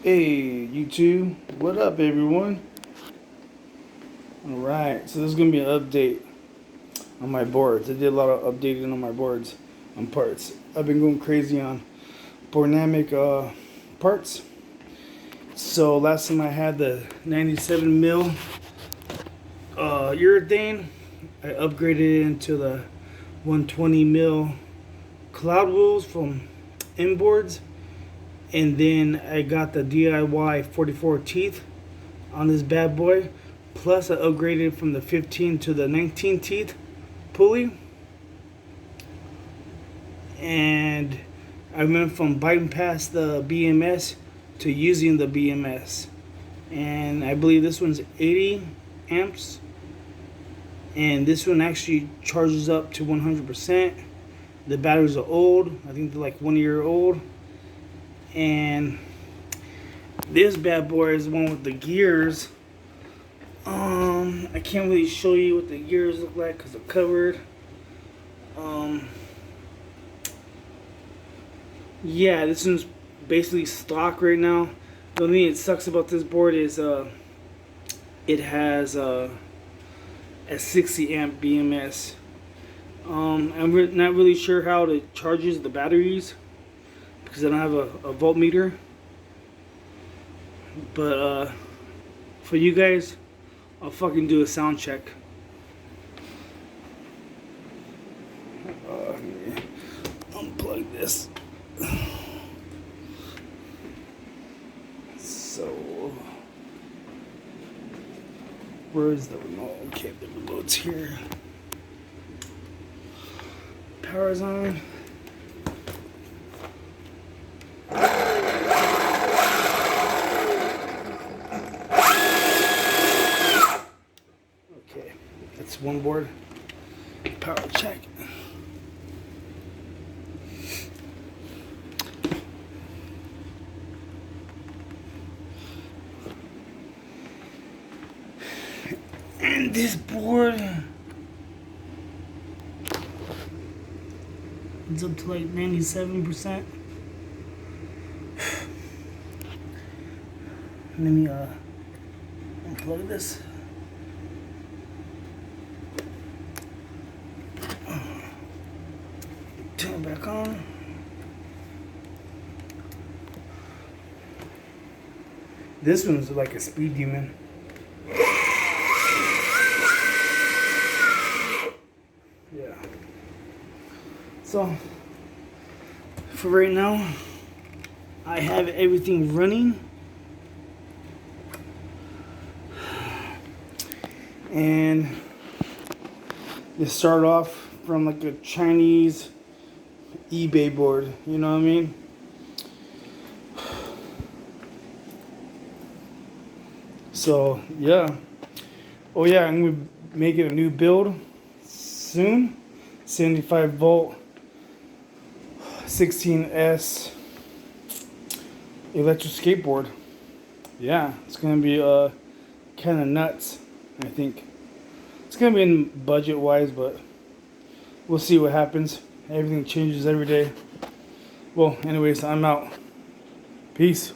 Hey YouTube, what up everyone? Alright, so this is going to be an update on my boards. I did a lot of updating on my boards on parts. I've been going crazy on boardnamic parts. So last time I had the 97 mil urethane. I upgraded it into the 120 mil cloud wheels from Inboards. And then I got the DIY 44 teeth on this bad boy. Plus I upgraded from the 15 to the 19 teeth pulley. And I went from bypass the BMS to using the BMS. And I believe this one's 80 amps. And this one actually charges up to 100%. The batteries are old. I think they're like 1 year old. And this bad boy is the one with the gears. I can't really show you what the gears look like because they're covered. Yeah, this one's basically stock right now. The only thing that sucks about this board is it has a 60 amp BMS. I'm not really sure how it charges the batteries because I don't have a voltmeter. But for you guys, I'll fucking do a sound check. Unplug this. So, where's the remote? Okay, the remote's here. Power's on. Okay, that's one board. Power check. And this board is up to like 97%. Let me unplug this. Turn it back on. This one's like a speed demon. Yeah. So, for right now, I have everything running. And they start off from like a Chinese eBay board, you know what I mean? So, yeah. Oh yeah, I'm gonna make it a new build soon. 75 volt 16S electric skateboard. Yeah, it's gonna be kind of nuts. I think it's gonna be in budget wise, but we'll see what happens. Everything changes every day. Well, anyways, I'm out. Peace.